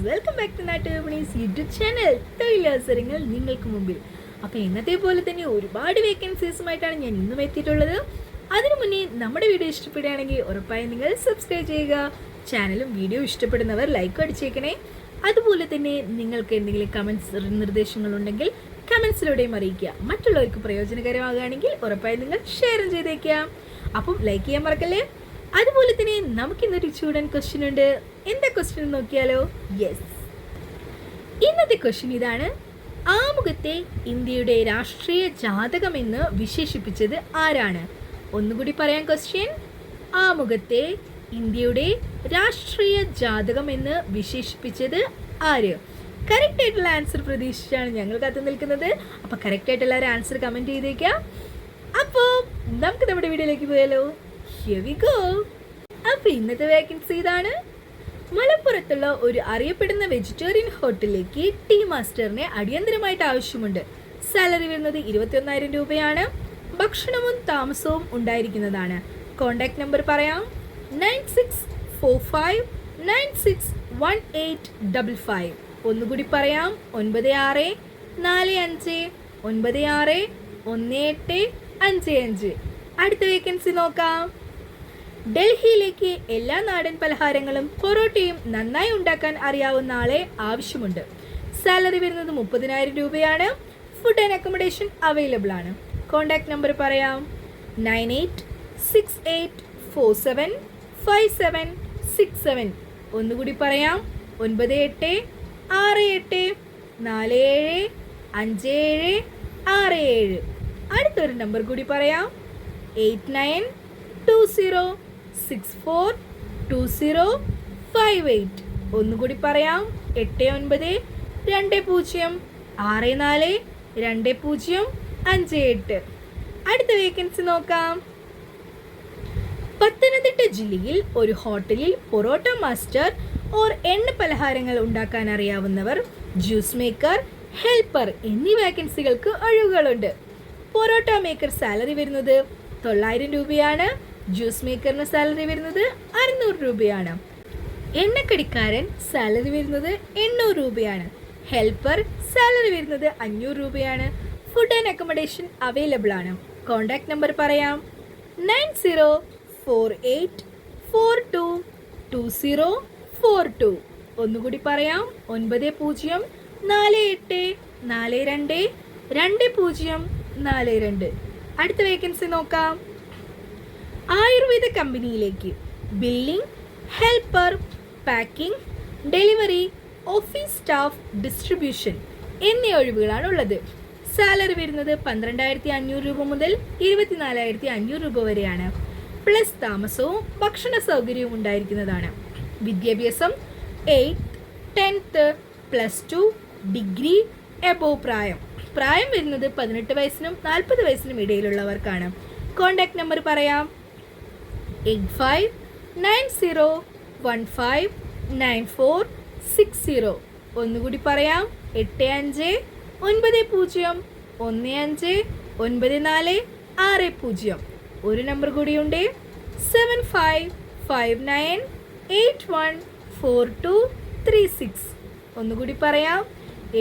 Welcome back to നാട്ടുവിപണീസ് YouTube channel തൊഴിലവസരങ്ങൾ നിങ്ങൾക്ക് മുമ്പിൽ. അപ്പോൾ ഇന്നത്തെ പോലെ തന്നെ ഒരുപാട് വേക്കൻസീസുമായിട്ടാണ് ഞാൻ ഇന്നും എത്തിയിട്ടുള്ളത്. അതിനു മുന്നേ നമ്മുടെ വീഡിയോ ഇഷ്ടപ്പെടുകയാണെങ്കിൽ ഉറപ്പായും നിങ്ങൾ സബ്സ്ക്രൈബ് ചെയ്യുക. ചാനലും വീഡിയോ ഇഷ്ടപ്പെടുന്നവർ ലൈക്ക് അടിച്ചേക്കണേ. അതുപോലെ തന്നെ നിങ്ങൾക്ക് എന്തെങ്കിലും കമൻസ് നിർദ്ദേശങ്ങളുണ്ടെങ്കിൽ കമൻസിലൂടെയും അറിയിക്കുക. മറ്റുള്ളവർക്ക് പ്രയോജനകരമാകുകയാണെങ്കിൽ ഉറപ്പായും നിങ്ങൾ ഷെയറും ചെയ്തേക്കാം. അപ്പം ലൈക്ക് ചെയ്യാൻ മറക്കല്ലേ. അതുപോലെ തന്നെ നമുക്കിന്നൊരു ചൂടൻ ക്വസ്റ്റ്യൻ ഉണ്ട്. എന്താ ക്വസ്റ്റ്യൻ നോക്കിയാലോ? യെസ്, ഇന്നത്തെ ക്വസ്റ്റ്യൻ ഇതാണ്: ആമുഖത്തെ ഇന്ത്യയുടെ രാഷ്ട്രീയ ജാതകമെന്ന് വിശേഷിപ്പിച്ചത് ആരാണ്? ഒന്നുകൂടി പറയാൻ ക്വസ്റ്റ്യൻ: ആമുഖത്തെ ഇന്ത്യയുടെ രാഷ്ട്രീയ ജാതകം എന്ന് വിശേഷിപ്പിച്ചത് ആര്? കറക്റ്റ് ആയിട്ടുള്ള ആൻസർ പ്രതീക്ഷിച്ചാണ് ഞങ്ങൾ കാത്തു നിൽക്കുന്നത്. അപ്പോൾ കറക്റ്റ് ആയിട്ടുള്ള ഒരു ആൻസർ കമൻറ്റ് ചെയ്തേക്കാം. അപ്പോൾ നമുക്ക് നമ്മുടെ വീഡിയോയിലേക്ക് പോയാലോ? Here we go. അപ്പോൾ ഇന്നത്തെ വേക്കൻസി ഇതാണ്: മലപ്പുറത്തുള്ള ഒരു അറിയപ്പെടുന്ന വെജിറ്റേറിയൻ ഹോട്ടലിലേക്ക് ടീ മാസ്റ്ററിനെ അടിയന്തരമായിട്ട് ആവശ്യമുണ്ട്. സാലറി വരുന്നത് 21,000 രൂപയാണ്. ഭക്ഷണവും താമസവും ഉണ്ടായിരിക്കുന്നതാണ്. കോൺടാക്ട് നമ്പർ പറയാം: 9645961855. ഒന്നുകൂടി പറയാം: 9645961855. അടുത്ത വേക്കൻസി നോക്കാം. ഡൽഹിയിലേക്ക് എല്ലാ നാടൻ പലഹാരങ്ങളും പൊറോട്ടയും നന്നായി ഉണ്ടാക്കാൻ അറിയാവുന്ന ആളെ ആവശ്യമുണ്ട്. സാലറി വരുന്നത് 30,000 രൂപയാണ്. ഫുഡ് ആൻഡ് അക്കോമഡേഷൻ അവൈലബിൾ ആണ്. കോൺടാക്ട് നമ്പർ പറയാം: 9868475767. ഒന്നുകൂടി പറയാം: 9868475767. അടുത്തൊരു നമ്പർ കൂടി പറയാം: 8920642058. ഒന്നുകൂടി പറയാം: 8920642058. അടുത്ത വേക്കൻസി നോക്കാം. പത്തനംതിട്ട ജില്ലയിൽ ഒരു ഹോട്ടലിൽ പൊറോട്ട മാസ്റ്റർ ഓർ എണ്ണ പലഹാരങ്ങൾ ഉണ്ടാക്കാൻ അറിയാവുന്നവർ, ജ്യൂസ് മേക്കർ, ഹെൽപ്പർ എന്നീ വേക്കൻസികൾക്ക് ഒഴിവുകളുണ്ട്. പൊറോട്ട മേക്കർ സാലറി വരുന്നത് 900 രൂപയാണ്. ജ്യൂസ് മേക്കറിന് സാലറി വരുന്നത് 600 രൂപയാണ്. എണ്ണക്കടിക്കാരൻ സാലറി വരുന്നത് 800 രൂപയാണ്. ഹെൽപ്പർ സാലറി വരുന്നത് 500 രൂപയാണ്. ഫുഡ് ആൻഡ് അക്കോമഡേഷൻ അവൈലബിൾ ആണ്. കോൺടാക്ട് നമ്പർ പറയാം: 9048422042. ഒന്നുകൂടി പറയാം: 9048422042. അടുത്ത വേക്കൻസി നോക്കാം. ആയുർവേദ കമ്പനിയിലേക്ക് billing, helper, packing, delivery, office staff, distribution എന്നീ ഒഴിവുകളാണ് ഉള്ളത്. സാലറി വരുന്നത് 12,500 രൂപ മുതൽ 24,500 രൂപ വരെയാണ്. പ്ലസ് താമസവും ഭക്ഷണ സൗകര്യവും ഉണ്ടായിരിക്കുന്നതാണ്. വിദ്യാഭ്യാസം 8th 10th +2 ഡിഗ്രി എബോവ്. പ്രായം വരുന്നത് 18 വയസ്സിനും 40 വയസ്സിനും ഇടയിലുള്ളവർക്കാണ്. കോൺടാക്ട് നമ്പർ പറയാം: 8590159460. ഒന്നുകൂടി പറയാം: 8590159460. ഒരു നമ്പർ കൂടിയുണ്ട്: 7559814236. ഒന്നുകൂടി പറയാം: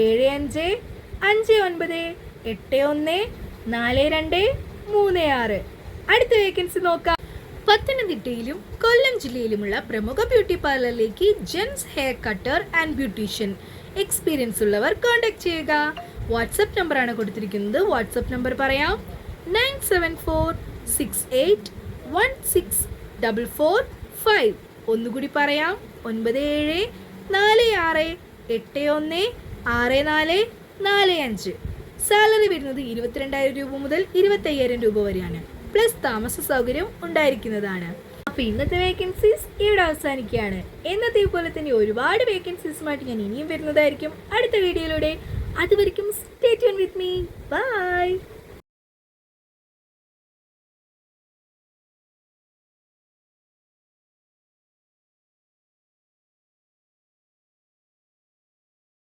7559814236. അടുത്ത വേക്കൻസി നോക്കാം. പത്തനംതിട്ടയിലും കൊല്ലം ജില്ലയിലുമുള്ള പ്രമുഖ ബ്യൂട്ടി പാർലറിലേക്ക് gents hair cutter and beautician experience ഉള്ളവർ കോൺടാക്ട് ചെയ്യുക. വാട്സപ്പ് നമ്പറാണ് കൊടുത്തിരിക്കുന്നത്. വാട്സപ്പ് നമ്പർ പറയാം: 9746816445. ഒന്നുകൂടി പറയാം: 9746816445. സാലറി വരുന്നത് 22,000 രൂപ മുതൽ 25,000 രൂപ വരെയാണ്. പ്ലസ് താമസ സൗകര്യം ഉണ്ടായിരിക്കുന്നതാണ്. അപ്പോൾ ഇന്നത്തെ വേക്കൻസീസ് ഇവിടെ അവസാനിക്കുകയാണ്. എന്നത്തെ പോലെ തന്നെ ഒരുപാട് വേക്കൻസീസുമായിട്ട് ഞാൻ ഇനിയും വരുന്നതായിരിക്കും അടുത്ത വീഡിയോയിലൂടെ. അതുവരെയും stay tune with me. By.